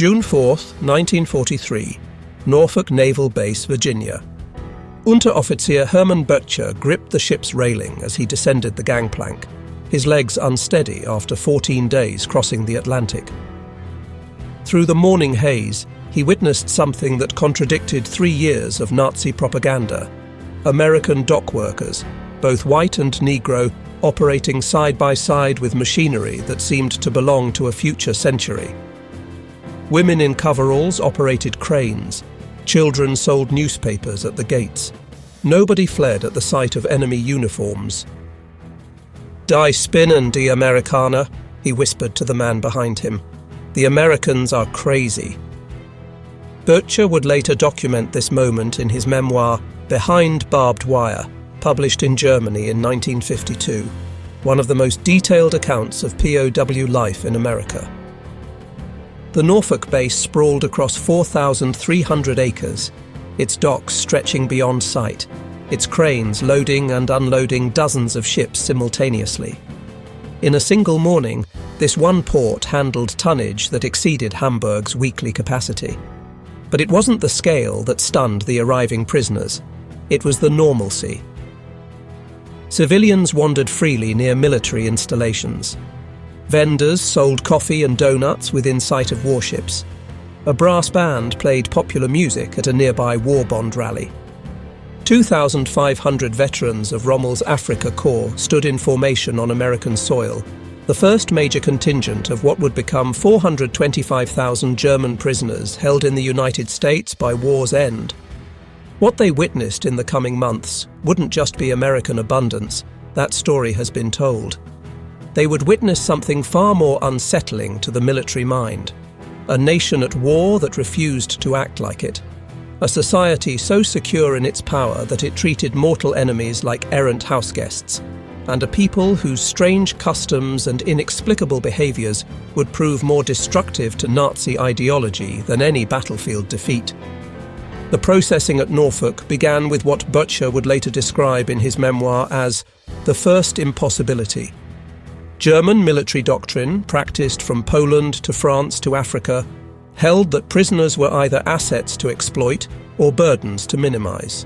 June 4, 1943, Norfolk Naval Base, Virginia. Unteroffizier Hermann Böttcher gripped the ship's railing as he descended the gangplank, his legs unsteady after 14 days crossing the Atlantic. Through the morning haze, he witnessed something that contradicted 3 years of Nazi propaganda. American dock workers, both white and Negro, operating side by side with machinery that seemed to belong to a future century. Women in coveralls operated cranes. Children sold newspapers at the gates. Nobody fled at the sight of enemy uniforms. "Die spinnen, die Amerikaner," he whispered to the man behind him. "The Americans are crazy." Böttcher would later document this moment in his memoir, Behind Barbed Wire, published in Germany in 1952, one of the most detailed accounts of POW life in America. The Norfolk base sprawled across 4,300 acres, its docks stretching beyond sight, its cranes loading and unloading dozens of ships simultaneously. In a single morning, this one port handled tonnage that exceeded Hamburg's weekly capacity. But it wasn't the scale that stunned the arriving prisoners. It was the normalcy. Civilians wandered freely near military installations. Vendors sold coffee and donuts within sight of warships. A brass band played popular music at a nearby war bond rally. 2,500 veterans of Rommel's Afrika Korps stood in formation on American soil, the first major contingent of what would become 425,000 German prisoners held in the United States by war's end. What they witnessed in the coming months wouldn't just be American abundance. That story has been told. They would witness something far more unsettling to the military mind. A nation at war that refused to act like it. A society so secure in its power that it treated mortal enemies like errant houseguests. And a people whose strange customs and inexplicable behaviors would prove more destructive to Nazi ideology than any battlefield defeat. The processing at Norfolk began with what Böttcher would later describe in his memoir as the first impossibility. German military doctrine, practiced from Poland to France to Africa, held that prisoners were either assets to exploit or burdens to minimize.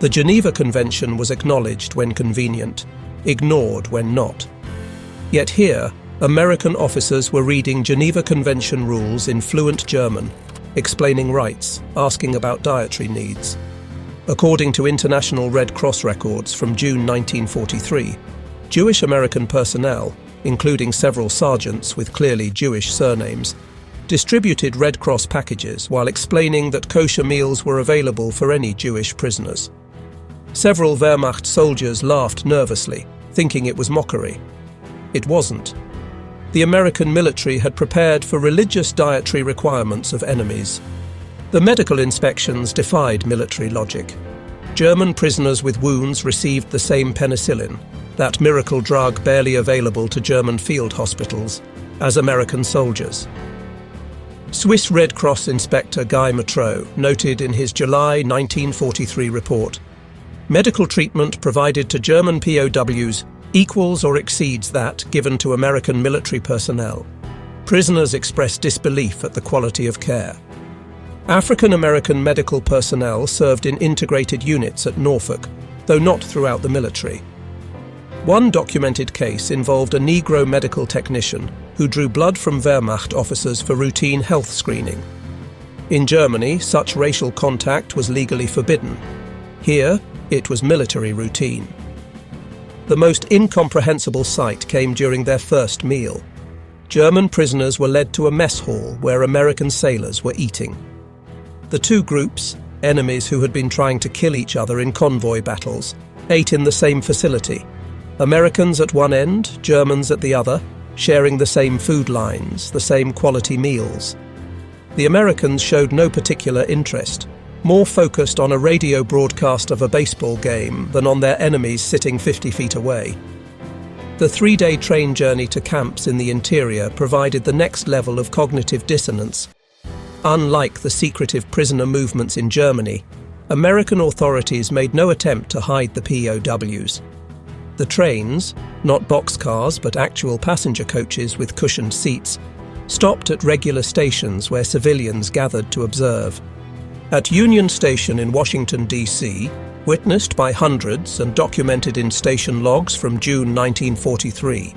The Geneva Convention was acknowledged when convenient, ignored when not. Yet here, American officers were reading Geneva Convention rules in fluent German, explaining rights, asking about dietary needs. According to International Red Cross records from June 1943, Jewish American personnel, including several sergeants with clearly Jewish surnames, distributed Red Cross packages while explaining that kosher meals were available for any Jewish prisoners. Several Wehrmacht soldiers laughed nervously, thinking it was mockery. It wasn't. The American military had prepared for religious dietary requirements of enemies. The medical inspections defied military logic. German prisoners with wounds received the same penicillin, that miracle drug barely available to German field hospitals, as American soldiers. Swiss Red Cross Inspector Guy Matteau noted in his July 1943 report, "Medical treatment provided to German POWs equals or exceeds that given to American military personnel. Prisoners expressed disbelief at the quality of care." African American medical personnel served in integrated units at Norfolk, though not throughout the military. One documented case involved a Negro medical technician who drew blood from Wehrmacht officers for routine health screening. In Germany, such racial contact was legally forbidden. Here, it was military routine. The most incomprehensible sight came during their first meal. German prisoners were led to a mess hall where American sailors were eating. The two groups, enemies who had been trying to kill each other in convoy battles, ate in the same facility. Americans at one end, Germans at the other, sharing the same food lines, the same quality meals. The Americans showed no particular interest, more focused on a radio broadcast of a baseball game than on their enemies sitting 50 feet away. The 3-day train journey to camps in the interior provided the next level of cognitive dissonance. Unlike the secretive prisoner movements in Germany, American authorities made no attempt to hide the POWs. The trains, not boxcars but actual passenger coaches with cushioned seats, stopped at regular stations where civilians gathered to observe. At Union Station in Washington, D.C., witnessed by hundreds and documented in station logs from June 1943,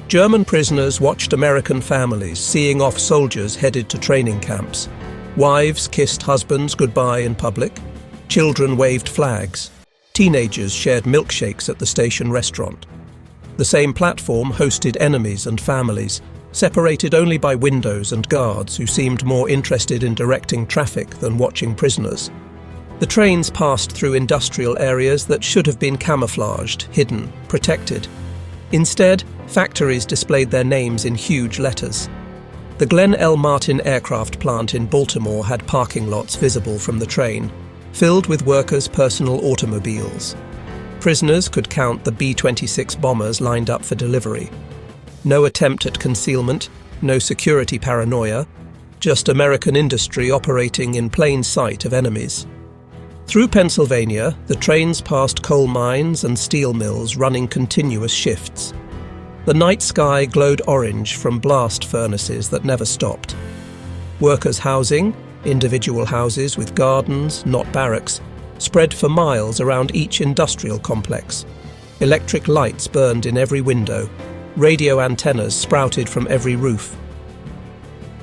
German prisoners watched American families seeing off soldiers headed to training camps. Wives kissed husbands goodbye in public. Children waved flags. Teenagers shared milkshakes at the station restaurant. The same platform hosted enemies and families, separated only by windows and guards who seemed more interested in directing traffic than watching prisoners. The trains passed through industrial areas that should have been camouflaged, hidden, protected. Instead, factories displayed their names in huge letters. The Glenn L. Martin aircraft plant in Baltimore had parking lots visible from the train, filled with workers' personal automobiles. Prisoners could count the B-26 bombers lined up for delivery. No attempt at concealment, no security paranoia, just American industry operating in plain sight of enemies. Through Pennsylvania, the trains passed coal mines and steel mills running continuous shifts. The night sky glowed orange from blast furnaces that never stopped. Workers' housing, individual houses with gardens, not barracks, spread for miles around each industrial complex. Electric lights burned in every window. Radio antennas sprouted from every roof.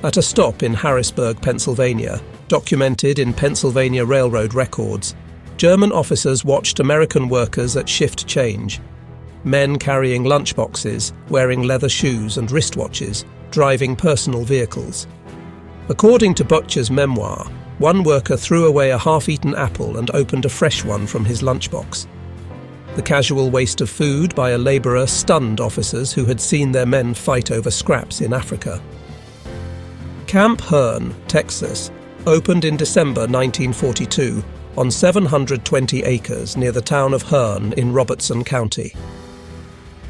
At a stop in Harrisburg, Pennsylvania, documented in Pennsylvania Railroad records, German officers watched American workers at shift change. Men carrying lunchboxes, wearing leather shoes and wristwatches, driving personal vehicles. According to Butcher's memoir, one worker threw away a half-eaten apple and opened a fresh one from his lunchbox. The casual waste of food by a labourer stunned officers who had seen their men fight over scraps in Africa. Camp Hearn, Texas, opened in December 1942 on 720 acres near the town of Hearn in Robertson County.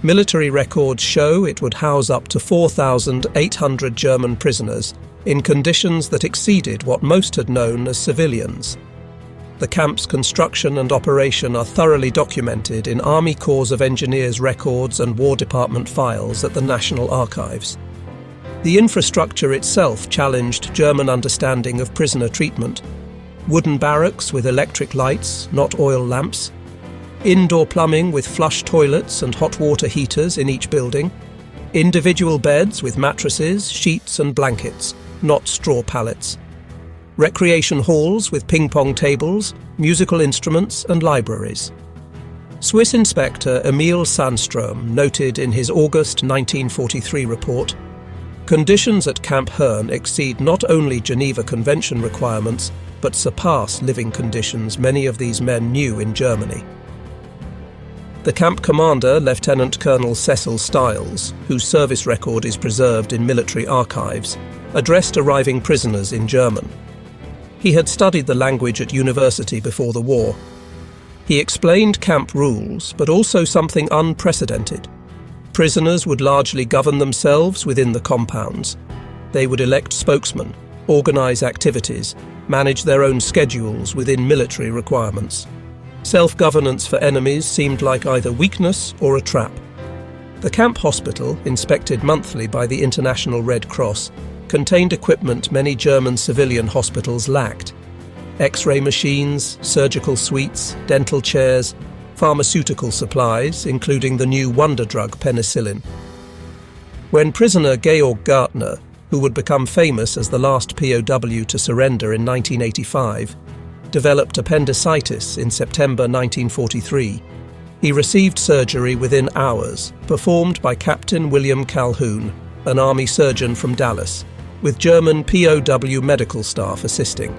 Military records show it would house up to 4,800 German prisoners in conditions that exceeded what most had known as civilians. The camp's construction and operation are thoroughly documented in Army Corps of Engineers records and War Department files at the National Archives. The infrastructure itself challenged German understanding of prisoner treatment. Wooden barracks with electric lights, not oil lamps. Indoor plumbing with flush toilets and hot water heaters in each building. Individual beds with mattresses, sheets and blankets, not straw pallets. Recreation halls with ping-pong tables, musical instruments and libraries. Swiss inspector Emil Sandstrom noted in his August 1943 report, "Conditions at Camp Hearn exceed not only Geneva Convention requirements, but surpass living conditions many of these men knew in Germany." The camp commander, Lieutenant Colonel Cecil Stiles, whose service record is preserved in military archives, addressed arriving prisoners in German. He had studied the language at university before the war. He explained camp rules, but also something unprecedented. Prisoners would largely govern themselves within the compounds. They would elect spokesmen, organize activities, manage their own schedules within military requirements. Self-governance for enemies seemed like either weakness or a trap. The camp hospital, inspected monthly by the International Red Cross, contained equipment many German civilian hospitals lacked. X-ray machines, surgical suites, dental chairs, pharmaceutical supplies, including the new wonder drug penicillin. When prisoner Georg Gartner, who would become famous as the last POW to surrender in 1985, developed appendicitis in September 1943, he received surgery within hours, performed by Captain William Calhoun, an Army surgeon from Dallas, with German POW medical staff assisting.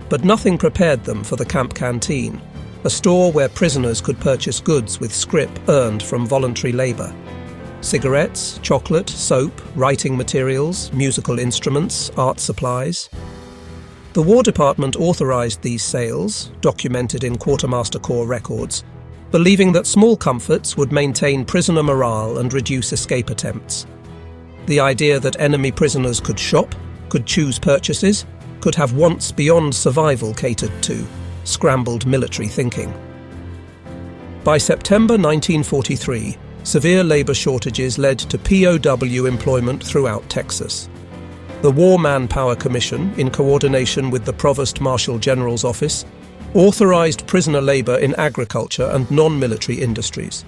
But nothing prepared them for the camp canteen, a store where prisoners could purchase goods with scrip earned from voluntary labour. Cigarettes, chocolate, soap, writing materials, musical instruments, art supplies. The War Department authorised these sales, documented in Quartermaster Corps records, believing that small comforts would maintain prisoner morale and reduce escape attempts. The idea that enemy prisoners could shop, could choose purchases, could have wants beyond survival catered to, scrambled military thinking. By September 1943, Severe labor shortages led to POW employment throughout Texas. The War Manpower Commission, in coordination with the Provost Marshal General's Office, authorized prisoner labor in agriculture and non-military industries.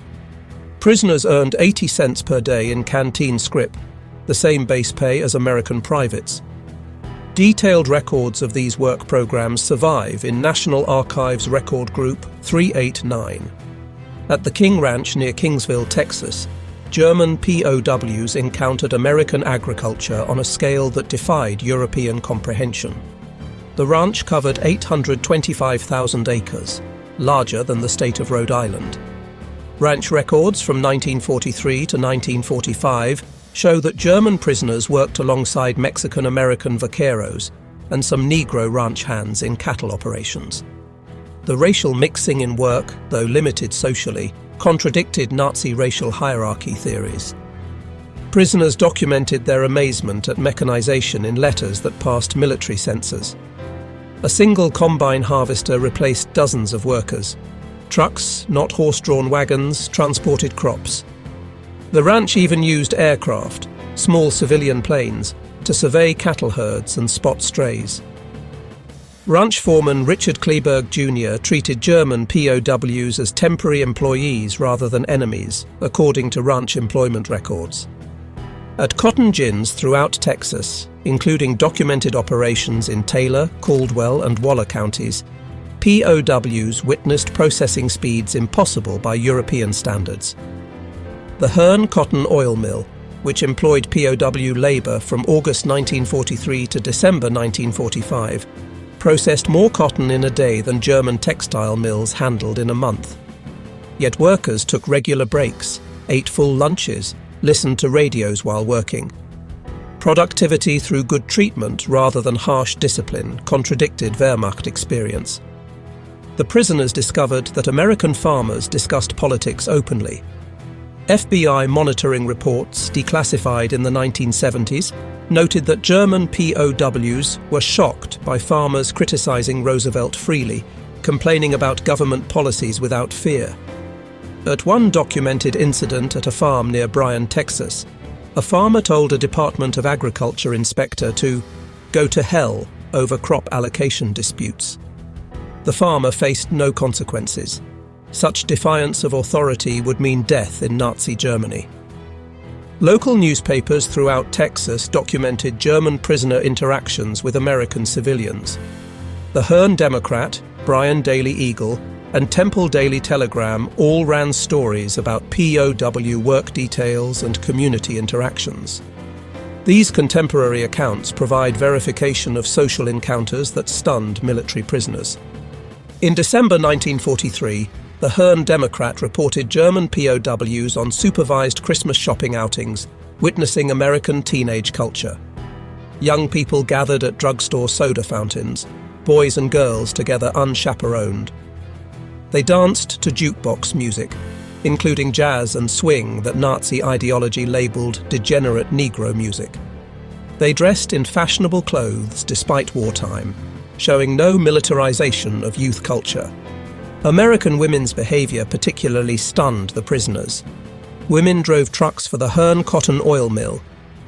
Prisoners earned 80 cents per day in canteen scrip, the same base pay as American privates. Detailed records of these work programs survive in National Archives Record Group 389. At the King Ranch near Kingsville, Texas, German POWs encountered American agriculture on a scale that defied European comprehension. The ranch covered 825,000 acres, larger than the state of Rhode Island. Ranch records from 1943 to 1945 show that German prisoners worked alongside Mexican-American vaqueros and some Negro ranch hands in cattle operations. The racial mixing in work, though limited socially, contradicted Nazi racial hierarchy theories. Prisoners documented their amazement at mechanization in letters that passed military censors. A single combine harvester replaced dozens of workers. Trucks, not horse-drawn wagons, transported crops. The ranch even used aircraft, small civilian planes, to survey cattle herds and spot strays. Ranch foreman Richard Kleberg Jr. treated German POWs as temporary employees rather than enemies, according to ranch employment records. At cotton gins throughout Texas, including documented operations in Taylor, Caldwell, and Waller counties, POWs witnessed processing speeds impossible by European standards. The Hearn Cotton Oil Mill, which employed POW labor from August 1943 to December 1945, processed more cotton in a day than German textile mills handled in a month. Yet workers took regular breaks, ate full lunches, listened to radios while working. Productivity through good treatment rather than harsh discipline contradicted Wehrmacht experience. The prisoners discovered that American farmers discussed politics openly. FBI monitoring reports, declassified in the 1970s, noted that German POWs were shocked by farmers criticizing Roosevelt freely, complaining about government policies without fear. At one documented incident at a farm near Bryan, Texas, a farmer told a Department of Agriculture inspector to go to hell over crop allocation disputes. The farmer faced no consequences. Such defiance of authority would mean death in Nazi Germany. Local newspapers throughout Texas documented German prisoner interactions with American civilians. The Hearn Democrat, Bryan Daily Eagle, and Temple Daily Telegram all ran stories about POW work details and community interactions. These contemporary accounts provide verification of social encounters that stunned military prisoners. In December 1943, the Hearn Democrat reported German POWs on supervised Christmas shopping outings, witnessing American teenage culture. Young people gathered at drugstore soda fountains, boys and girls together unchaperoned. They danced to jukebox music, including jazz and swing that Nazi ideology labeled degenerate Negro music. They dressed in fashionable clothes despite wartime, showing no militarization of youth culture. American women's behavior particularly stunned the prisoners. Women drove trucks for the Hearn Cotton Oil Mill,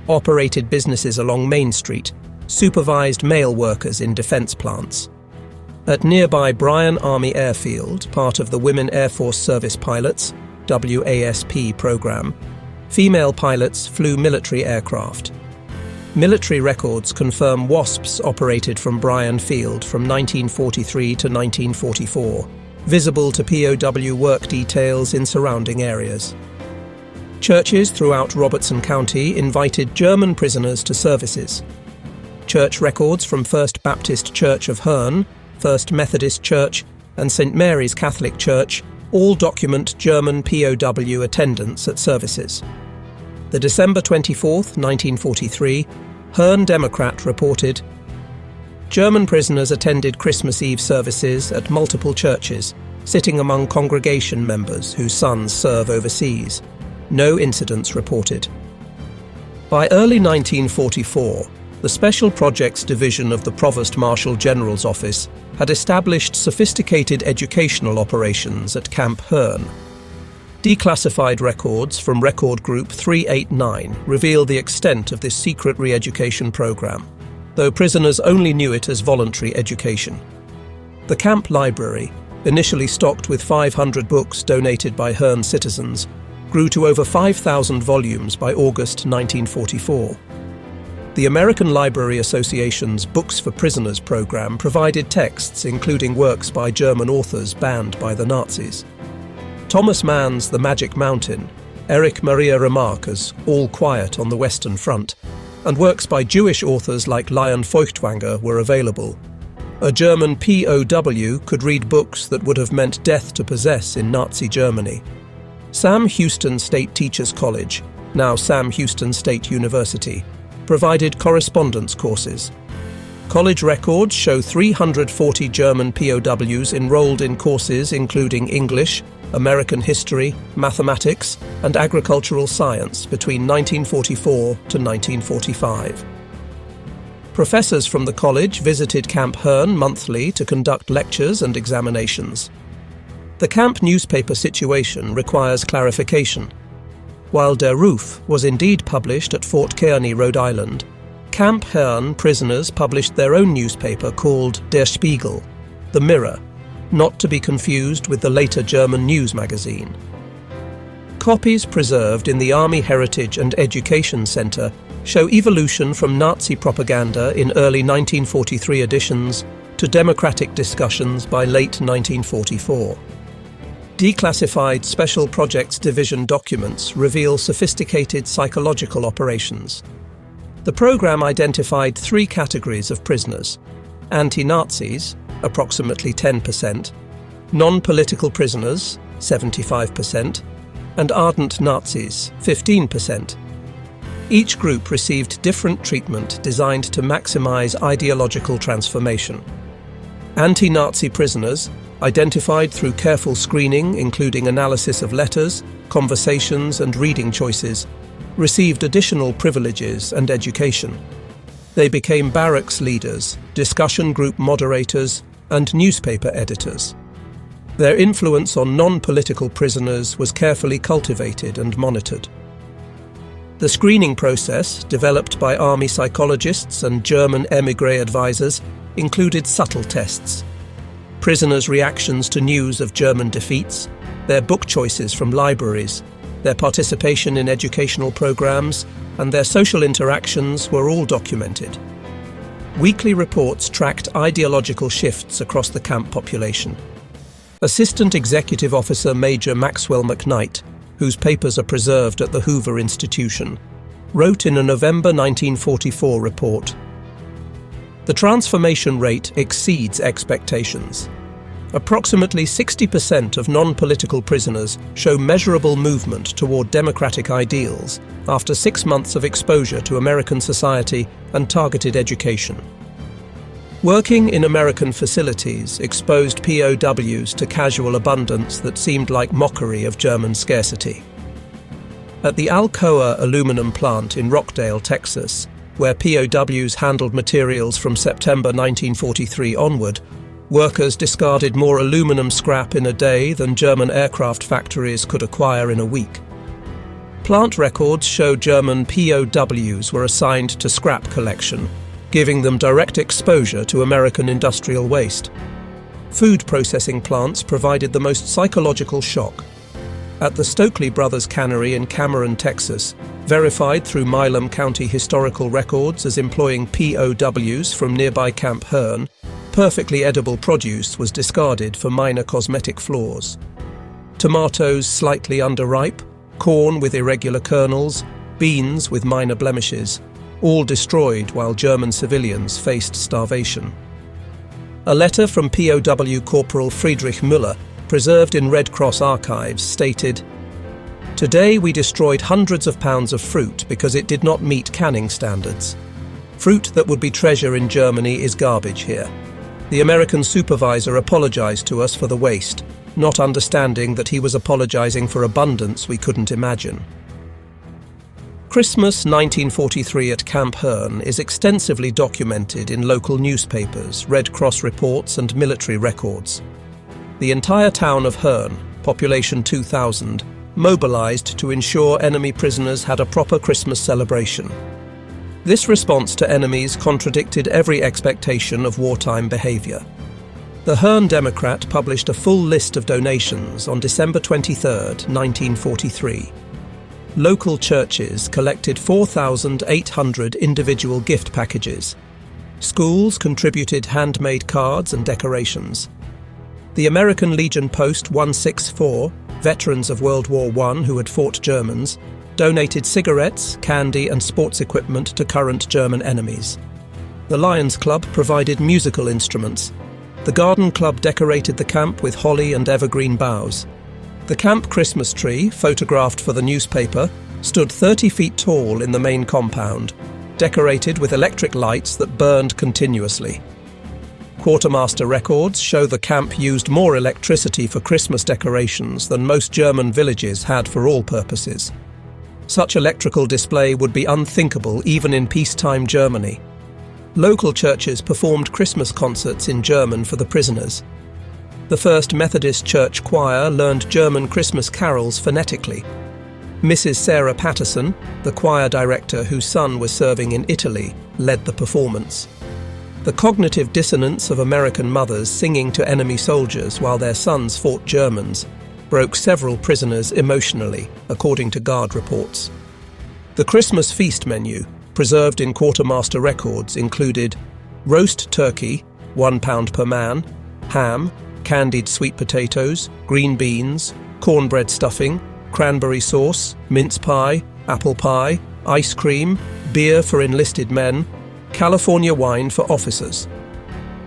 operated businesses along Main Street, supervised male workers in defense plants. At nearby Bryan Army Airfield, part of the Women Air Force Service Pilots (WASP) program, female pilots flew military aircraft. Military records confirm WASPs operated from Bryan Field from 1943 to 1944, visible to POW work details in surrounding areas. Churches throughout Robertson County invited German prisoners to services. Church records from First Baptist Church of Hearn, First Methodist Church, and St. Mary's Catholic Church all document German POW attendance at services. The December 24, 1943, Hearn Democrat reported, German prisoners attended Christmas Eve services at multiple churches, sitting among congregation members whose sons serve overseas. No incidents reported. By early 1944, the Special Projects Division of the Provost Marshal General's Office had established sophisticated educational operations at Camp Hearn. Declassified records from Record Group 389 reveal the extent of this secret re-education program, though prisoners only knew it as voluntary education. The camp library, initially stocked with 500 books donated by Herne citizens, grew to over 5,000 volumes by August 1944. The American Library Association's Books for Prisoners program provided texts including works by German authors banned by the Nazis. Thomas Mann's The Magic Mountain, Erich Maria Remarque's All Quiet on the Western Front, and works by Jewish authors like Lion Feuchtwanger were available. A German POW could read books that would have meant death to possess in Nazi Germany. Sam Houston State Teachers College, now Sam Houston State University, provided correspondence courses. College records show 340 German POWs enrolled in courses including English, American history, mathematics, and agricultural science between 1944 to 1945. Professors from the college visited Camp Herne monthly to conduct lectures and examinations. The camp newspaper situation requires clarification. While Der Ruf was indeed published at Fort Kearny, Rhode Island, Camp Herne prisoners published their own newspaper called Der Spiegel, the Mirror, not to be confused with the later German news magazine. Copies preserved in the Army Heritage and Education Center show evolution from Nazi propaganda in early 1943 editions to democratic discussions by late 1944. Declassified Special Projects Division documents reveal sophisticated psychological operations. The program identified three categories of prisoners: anti-Nazis, approximately 10%, non-political prisoners, 75%, and ardent Nazis, 15%. Each group received different treatment designed to maximize ideological transformation. Anti-Nazi prisoners, identified through careful screening including analysis of letters, conversations, and reading choices, received additional privileges and education. They became barracks leaders, discussion group moderators, and newspaper editors. Their influence on non-political prisoners was carefully cultivated and monitored. The screening process, developed by Army psychologists and German émigré advisors, included subtle tests. Prisoners' reactions to news of German defeats, their book choices from libraries, their participation in educational programs, and their social interactions were all documented. Weekly reports tracked ideological shifts across the camp population. Assistant Executive Officer Major Maxwell McKnight, whose papers are preserved at the Hoover Institution, wrote in a November 1944 report, "The transformation rate exceeds expectations. Approximately 60% of non-political prisoners show measurable movement toward democratic ideals after 6 months of exposure to American society and targeted education." Working in American facilities exposed POWs to casual abundance that seemed like mockery of German scarcity. At the Alcoa aluminum plant in Rockdale, Texas, where POWs handled materials from September 1943 onward, workers discarded more aluminum scrap in a day than German aircraft factories could acquire in a week. Plant records show German POWs were assigned to scrap collection, giving them direct exposure to American industrial waste. Food processing plants provided the most psychological shock. At the Stokely Brothers Cannery in Cameron, Texas, verified through Milam County historical records as employing POWs from nearby Camp Herne, perfectly edible produce was discarded for minor cosmetic flaws. Tomatoes slightly underripe, corn with irregular kernels, beans with minor blemishes, all destroyed while German civilians faced starvation. A letter from POW Corporal Friedrich Müller, preserved in Red Cross archives, stated, "Today we destroyed hundreds of pounds of fruit because it did not meet canning standards. Fruit that would be treasure in Germany is garbage here. The American supervisor apologized to us for the waste, not understanding that he was apologizing for abundance we couldn't imagine." Christmas 1943 at Camp Herne is extensively documented in local newspapers, Red Cross reports, and military records. The entire town of Herne, population 2,000, mobilized to ensure enemy prisoners had a proper Christmas celebration. This response to enemies contradicted every expectation of wartime behavior. The Herne Democrat published a full list of donations on December 23, 1943. Local churches collected 4,800 individual gift packages. Schools contributed handmade cards and decorations. The American Legion Post 164, veterans of World War I who had fought Germans, donated cigarettes, candy and sports equipment to current German enemies. The Lions Club provided musical instruments. The Garden Club decorated the camp with holly and evergreen boughs. The camp Christmas tree, photographed for the newspaper, stood 30 feet tall in the main compound, decorated with electric lights that burned continuously. Quartermaster records show the camp used more electricity for Christmas decorations than most German villages had for all purposes. Such electrical display would be unthinkable even in peacetime Germany. Local churches performed Christmas concerts in German for the prisoners. The First Methodist Church Choir learned German Christmas carols phonetically. Mrs. Sarah Patterson, the choir director whose son was serving in Italy, led the performance. The cognitive dissonance of American mothers singing to enemy soldiers while their sons fought Germans broke several prisoners emotionally, according to guard reports. The Christmas feast menu, preserved in quartermaster records, included roast turkey, £1 per man, ham, candied sweet potatoes, green beans, cornbread stuffing, cranberry sauce, mince pie, apple pie, ice cream, beer for enlisted men, California wine for officers.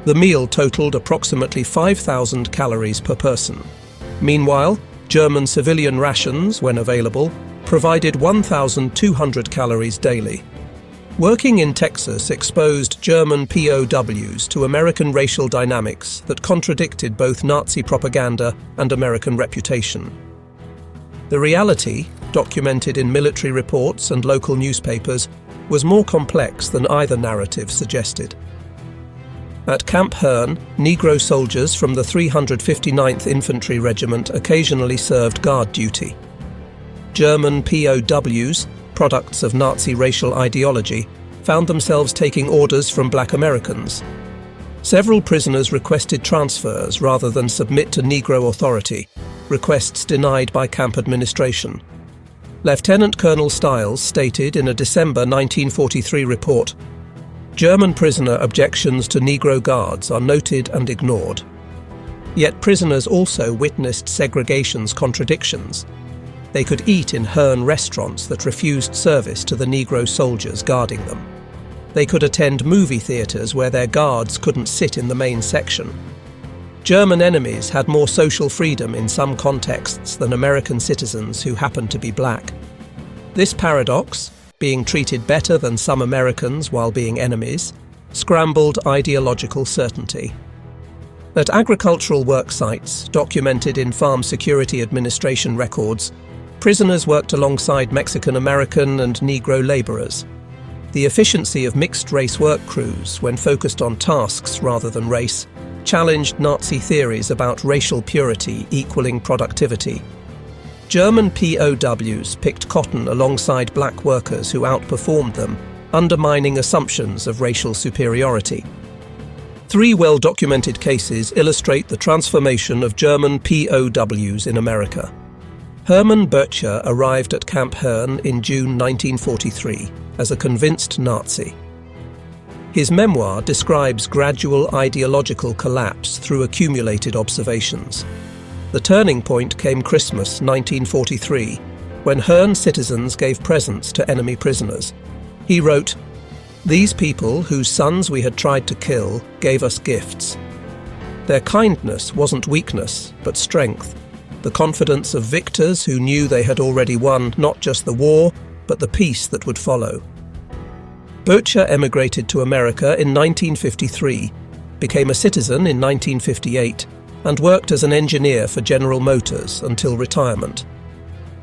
The meal totaled approximately 5,000 calories per person. Meanwhile, German civilian rations, when available, provided 1,200 calories daily. Working in Texas exposed German POWs to American racial dynamics that contradicted both Nazi propaganda and American reputation. The reality, documented in military reports and local newspapers, was more complex than either narrative suggested. At Camp Herne, Negro soldiers from the 359th Infantry Regiment occasionally served guard duty. German POWs, products of Nazi racial ideology, found themselves taking orders from black Americans. Several prisoners requested transfers rather than submit to Negro authority, requests denied by camp administration. Lieutenant Colonel Stiles stated in a December 1943 report, "German prisoner objections to Negro guards are noted and ignored." Yet prisoners also witnessed segregation's contradictions. They could eat in Herne restaurants that refused service to the Negro soldiers guarding them. They could attend movie theaters where their guards couldn't sit in the main section. German enemies had more social freedom in some contexts than American citizens who happened to be black. This paradox, being treated better than some Americans while being enemies, scrambled ideological certainty. At agricultural work sites, documented in Farm Security Administration records, prisoners worked alongside Mexican-American and Negro laborers. The efficiency of mixed-race work crews, when focused on tasks rather than race, challenged Nazi theories about racial purity equaling productivity. German POWs picked cotton alongside black workers who outperformed them, undermining assumptions of racial superiority. Three well-documented cases illustrate the transformation of German POWs in America. Hermann Böttcher arrived at Camp Herne in June 1943 as a convinced Nazi. His memoir describes gradual ideological collapse through accumulated observations. The turning point came Christmas 1943, when Herne citizens gave presents to enemy prisoners. He wrote, "These people, whose sons we had tried to kill, gave us gifts. Their kindness wasn't weakness, but strength, the confidence of victors who knew they had already won not just the war, but the peace that would follow." Böttcher emigrated to America in 1953, became a citizen in 1958, and worked as an engineer for General Motors until retirement.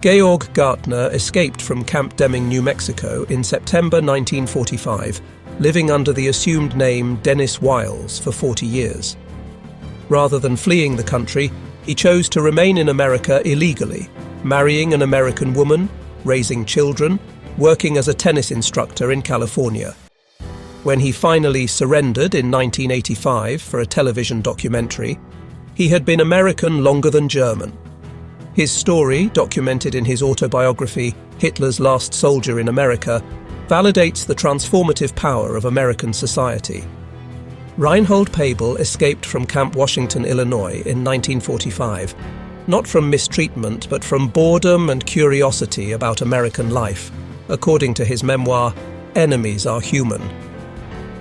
Georg Gartner escaped from Camp Deming, New Mexico in September 1945, living under the assumed name Dennis Wiles for 40 years. Rather than fleeing the country, he chose to remain in America illegally, marrying an American woman, raising children, working as a tennis instructor in California. When he finally surrendered in 1985 for a television documentary, he had been American longer than German. His story, documented in his autobiography, Hitler's Last Soldier in America, validates the transformative power of American society. Reinhold Pabel escaped from Camp Washington, Illinois in 1945, not from mistreatment but from boredom and curiosity about American life, according to his memoir, Enemies Are Human.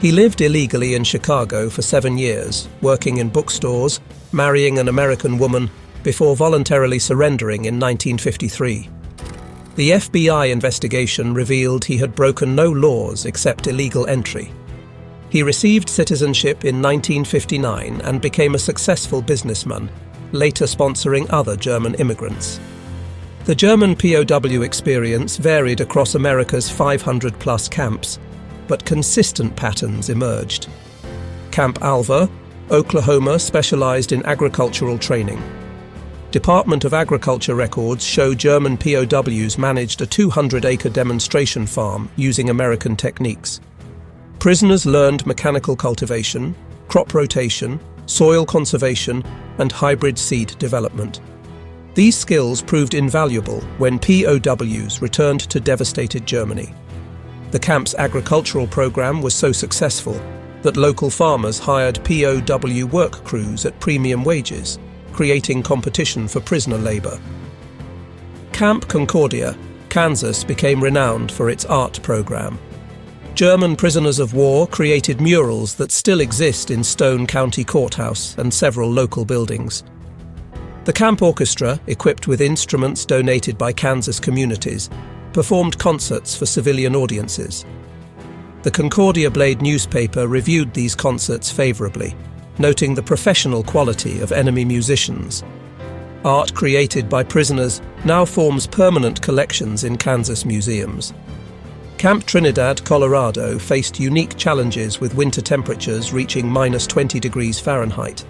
He lived illegally in Chicago for 7 years, working in bookstores, marrying an American woman, before voluntarily surrendering in 1953. The FBI investigation revealed he had broken no laws except illegal entry. He received citizenship in 1959 and became a successful businessman, later sponsoring other German immigrants. The German POW experience varied across America's 500-plus camps, but consistent patterns emerged. Camp Alva, Oklahoma, specialized in agricultural training. Department of Agriculture records show German POWs managed a 200-acre demonstration farm using American techniques. Prisoners learned mechanical cultivation, crop rotation, soil conservation, and hybrid seed development. These skills proved invaluable when POWs returned to devastated Germany. The camp's agricultural program was so successful that local farmers hired POW work crews at premium wages, creating competition for prisoner labor. Camp Concordia, Kansas, became renowned for its art program. German prisoners of war created murals that still exist in Stone County Courthouse and several local buildings. The camp orchestra, equipped with instruments donated by Kansas communities, performed concerts for civilian audiences. The Concordia Blade newspaper reviewed these concerts favorably, noting the professional quality of enemy musicians. Art created by prisoners now forms permanent collections in Kansas museums. Camp Trinidad, Colorado, faced unique challenges with winter temperatures reaching -20 degrees Fahrenheit.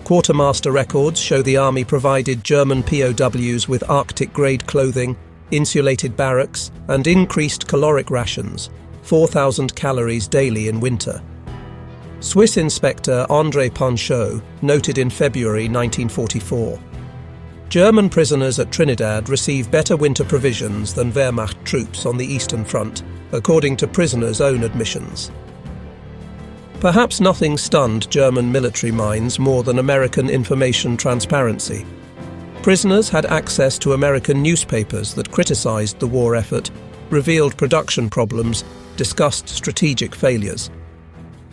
Quartermaster records show the Army provided German POWs with Arctic-grade clothing, insulated barracks, and increased caloric rations, 4,000 calories daily in winter. Swiss inspector André Panchot noted in February 1944, German prisoners at Trinidad receive better winter provisions than Wehrmacht troops on the Eastern Front, according to prisoners' own admissions. Perhaps nothing stunned German military minds more than American information transparency. Prisoners had access to American newspapers that criticized the war effort, revealed production problems, discussed strategic failures.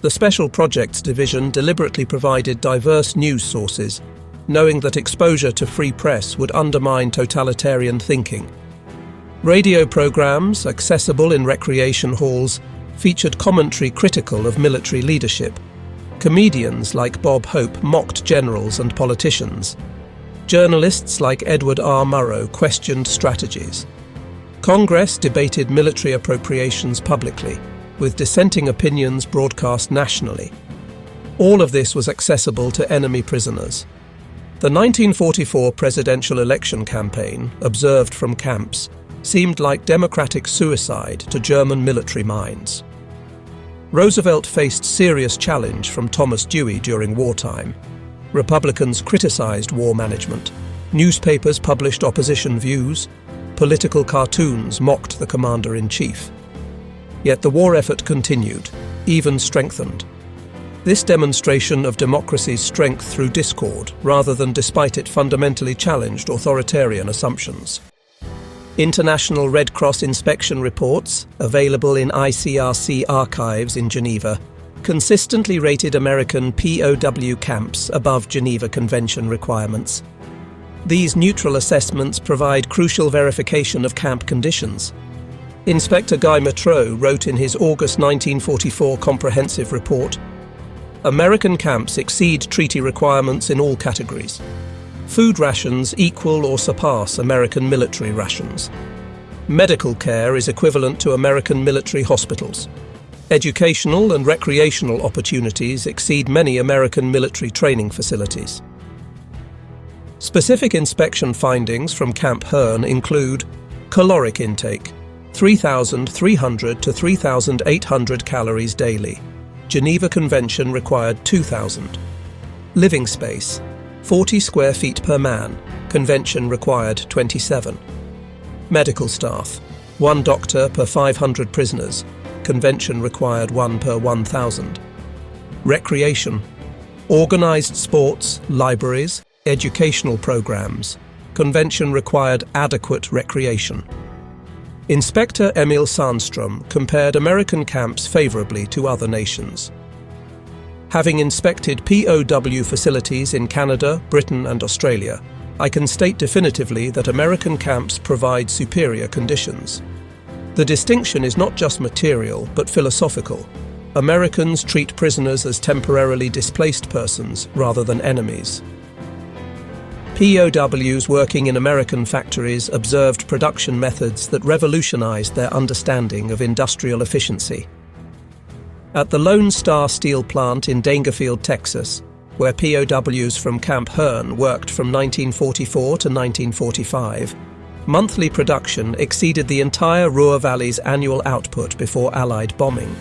The Special Projects Division deliberately provided diverse news sources, knowing that exposure to free press would undermine totalitarian thinking. Radio programs, accessible in recreation halls, featured commentary critical of military leadership. Comedians like Bob Hope mocked generals and politicians. Journalists like Edward R. Murrow questioned strategies. Congress debated military appropriations publicly, with dissenting opinions broadcast nationally. All of this was accessible to enemy prisoners. The 1944 presidential election campaign, observed from camps, seemed like democratic suicide to German military minds. Roosevelt faced serious challenge from Thomas Dewey during wartime. Republicans criticized war management. Newspapers published opposition views. Political cartoons mocked the commander-in-chief. Yet the war effort continued, even strengthened. This demonstration of democracy's strength through discord, rather than despite it fundamentally challenged authoritarian assumptions. International Red Cross inspection reports, available in ICRC archives in Geneva, consistently rated American POW camps above Geneva Convention requirements. These neutral assessments provide crucial verification of camp conditions. Inspector Guy Metreau wrote in his August 1944 comprehensive report, American camps exceed treaty requirements in all categories. Food rations equal or surpass American military rations. Medical care is equivalent to American military hospitals. Educational and recreational opportunities exceed many American military training facilities. Specific inspection findings from Camp Hearn include caloric intake, 3,300 to 3,800 calories daily. Geneva Convention required 2,000. Living space, 40 square feet per man. Convention required 27. Medical staff, 1 doctor per 500 prisoners. Convention required 1 per 1,000. Recreation, organized sports, libraries, educational programs. Convention required adequate recreation. Inspector Emil Sandstrom compared American camps favorably to other nations. Having inspected POW facilities in Canada, Britain and Australia, I can state definitively that American camps provide superior conditions. The distinction is not just material, but philosophical. Americans treat prisoners as temporarily displaced persons rather than enemies. POWs working in American factories observed production methods that revolutionized their understanding of industrial efficiency. At the Lone Star Steel plant in Daingerfield, Texas, where POWs from Camp Hearn worked from 1944 to 1945, monthly production exceeded the entire Ruhr Valley's annual output before Allied bombing.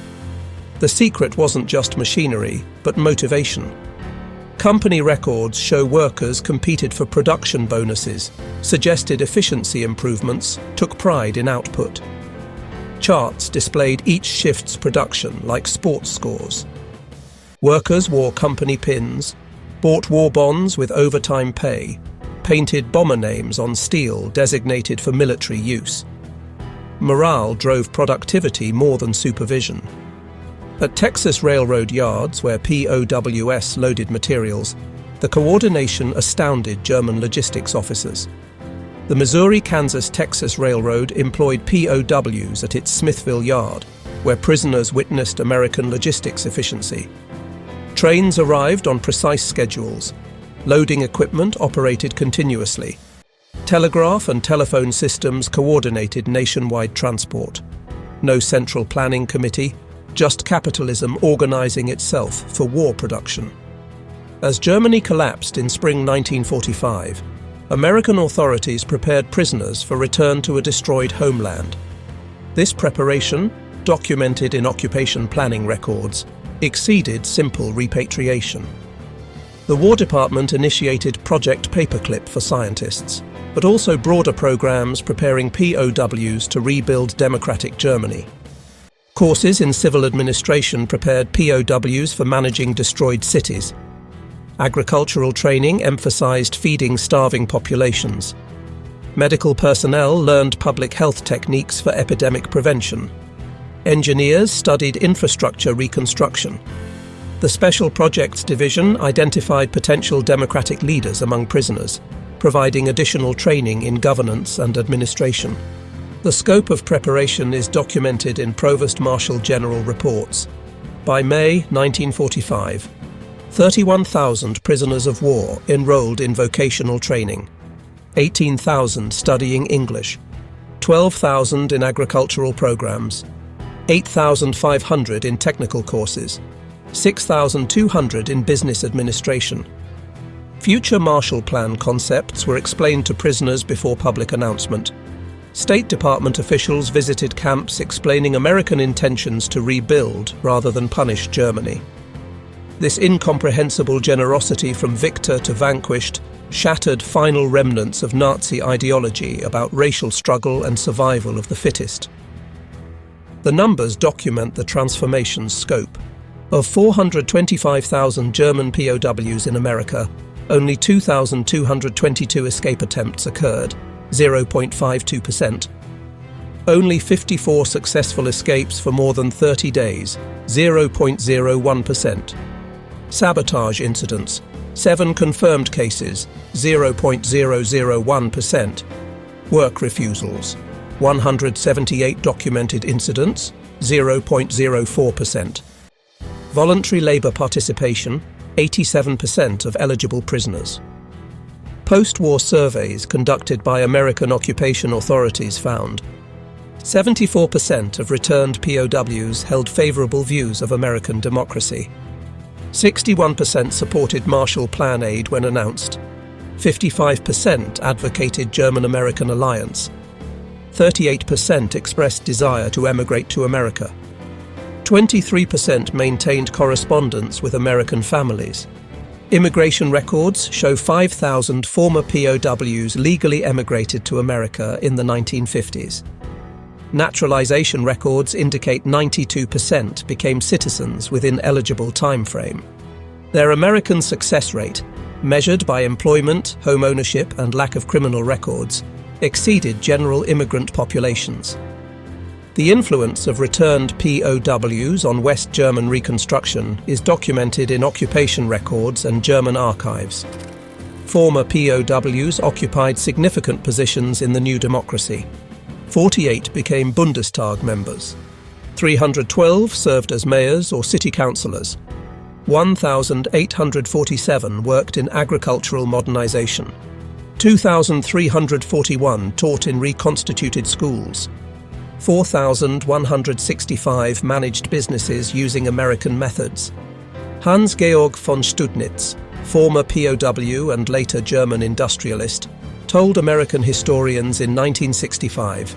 The secret wasn't just machinery, but motivation. Company records show workers competed for production bonuses, suggested efficiency improvements, took pride in output. Charts displayed each shift's production like sports scores. Workers wore company pins, bought war bonds with overtime pay, painted bomber names on steel designated for military use. Morale drove productivity more than supervision. At Texas railroad yards, where POWs loaded materials, the coordination astounded German logistics officers. The Missouri-Kansas-Texas Railroad employed POWs at its Smithville yard, where prisoners witnessed American logistics efficiency. Trains arrived on precise schedules. Loading equipment operated continuously. Telegraph and telephone systems coordinated nationwide transport. No central planning committee, just capitalism organizing itself for war production. As Germany collapsed in spring 1945, American authorities prepared prisoners for return to a destroyed homeland. This preparation, documented in occupation planning records, exceeded simple repatriation. The War Department initiated Project Paperclip for scientists, but also broader programs preparing POWs to rebuild democratic Germany. Courses in civil administration prepared POWs for managing destroyed cities. Agricultural training emphasized feeding starving populations. Medical personnel learned public health techniques for epidemic prevention. Engineers studied infrastructure reconstruction. The Special Projects Division identified potential democratic leaders among prisoners, providing additional training in governance and administration. The scope of preparation is documented in Provost Marshal General reports. By May 1945, 31,000 prisoners of war enrolled in vocational training, 18,000 studying English, 12,000 in agricultural programs, 8,500 in technical courses, 6,200 in business administration. Future Marshall Plan concepts were explained to prisoners before public announcement. State Department officials visited camps explaining American intentions to rebuild rather than punish Germany. This incomprehensible generosity from victor to vanquished shattered final remnants of Nazi ideology about racial struggle and survival of the fittest. The numbers document the transformation's scope. Of 425,000 German POWs in America, only 2,222 escape attempts occurred, 0.52%. Only 54 successful escapes for more than 30 days, 0.01%. Sabotage incidents, 7 confirmed cases, 0.001%. Work refusals, 178 documented incidents, 0.04%. Voluntary labour participation, 87% of eligible prisoners. Post-war surveys conducted by American occupation authorities found 74% of returned POWs held favourable views of American democracy. 61% supported Marshall Plan aid when announced. 55% advocated German-American alliance. 38% expressed desire to emigrate to America. 23% maintained correspondence with American families. Immigration records show 5,000 former POWs legally emigrated to America in the 1950s. Naturalization records indicate 92% became citizens within eligible time frame. Their American success rate, measured by employment, home ownership, and lack of criminal records, exceeded general immigrant populations. The influence of returned POWs on West German Reconstruction is documented in occupation records and German archives. Former POWs occupied significant positions in the new democracy. 48 became Bundestag members. 312 served as mayors or city councillors. 1,847 worked in agricultural modernization. 2,341 taught in reconstituted schools. 4,165 managed businesses using American methods. Hans-Georg von Studnitz, former POW and later German industrialist, told American historians in 1965,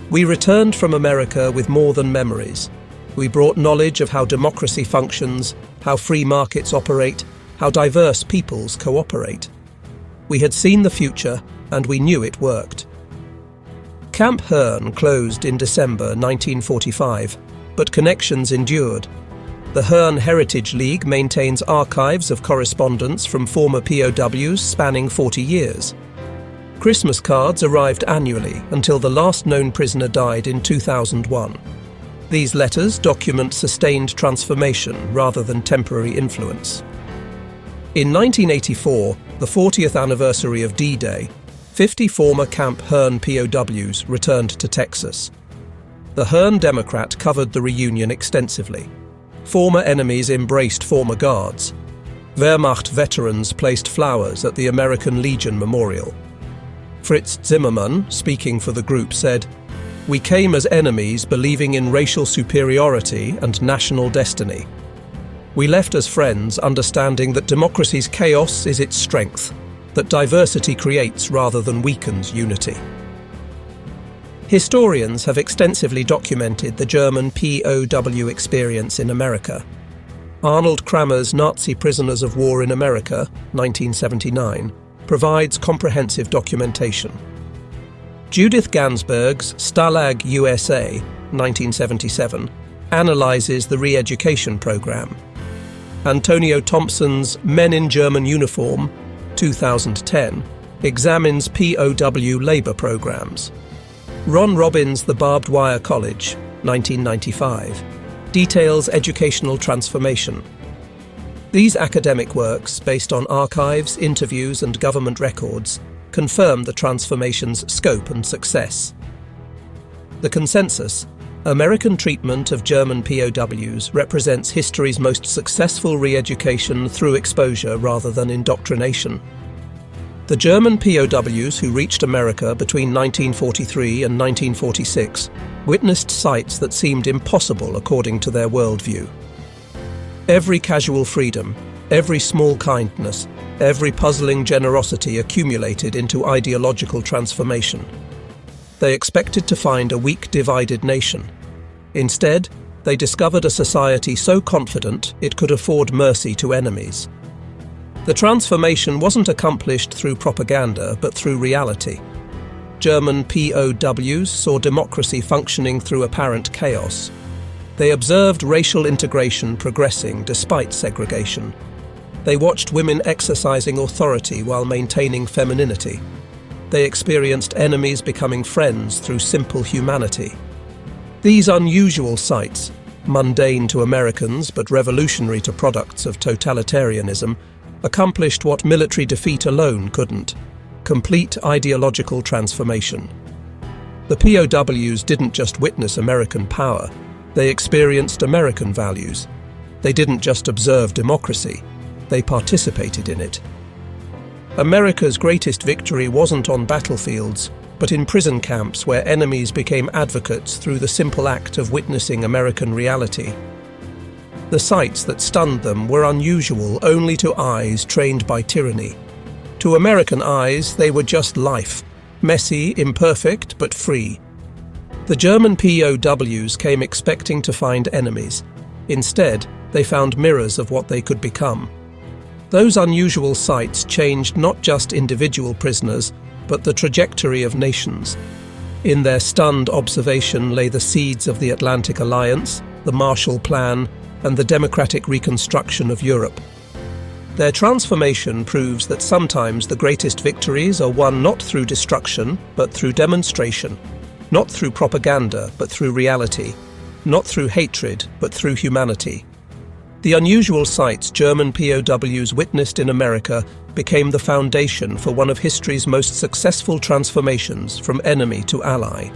"We returned from America with more than memories. We brought knowledge of how democracy functions, how free markets operate, how diverse peoples cooperate. We had seen the future, and we knew it worked." Camp Hearn closed in December 1945, but connections endured. The Hearn Heritage League maintains archives of correspondence from former POWs spanning 40 years. Christmas cards arrived annually until the last known prisoner died in 2001. These letters document sustained transformation rather than temporary influence. In 1984, the 40th anniversary of D-Day, 50 former Camp Hearn POWs returned to Texas. The Hearn Democrat covered the reunion extensively. Former enemies embraced former guards. Wehrmacht veterans placed flowers at the American Legion Memorial. Fritz Zimmermann, speaking for the group, said, "We came as enemies believing in racial superiority and national destiny. We left as friends understanding that democracy's chaos is its strength, that diversity creates rather than weakens unity." Historians have extensively documented the German POW experience in America. Arnold Kramer's Nazi Prisoners of War in America, 1979, provides comprehensive documentation. Judith Gansberg's Stalag USA, 1977, analyzes the re-education program. Antonio Thompson's Men in German Uniform, 2010, examines POW labor programs. Ron Robbins' The Barbed Wire College, 1995, details educational transformation. These academic works, based on archives, interviews, and government records, confirm the transformation's scope and success. The consensus: American treatment of German POWs represents history's most successful re-education through exposure rather than indoctrination. The German POWs who reached America between 1943 and 1946 witnessed sights that seemed impossible according to their worldview. Every casual freedom, every small kindness, every puzzling generosity accumulated into ideological transformation. They expected to find a weak, divided nation. Instead, they discovered a society so confident it could afford mercy to enemies. The transformation wasn't accomplished through propaganda, but through reality. German POWs saw democracy functioning through apparent chaos. They observed racial integration progressing despite segregation. They watched women exercising authority while maintaining femininity. They experienced enemies becoming friends through simple humanity. These unusual sights, mundane to Americans but revolutionary to products of totalitarianism, accomplished what military defeat alone couldn't: complete ideological transformation. The POWs didn't just witness American power, they experienced American values. They didn't just observe democracy, they participated in it. America's greatest victory wasn't on battlefields, but in prison camps where enemies became advocates through the simple act of witnessing American reality. The sights that stunned them were unusual only to eyes trained by tyranny. To American eyes, they were just life, messy, imperfect, but free. The German POWs came expecting to find enemies. Instead, they found mirrors of what they could become. Those unusual sights changed not just individual prisoners, but the trajectory of nations. In their stunned observation lay the seeds of the Atlantic Alliance, the Marshall Plan, and the democratic reconstruction of Europe. Their transformation proves that sometimes the greatest victories are won not through destruction, but through demonstration, not through propaganda, but through reality, not through hatred, but through humanity. The unusual sights German POWs witnessed in America became the foundation for one of history's most successful transformations from enemy to ally.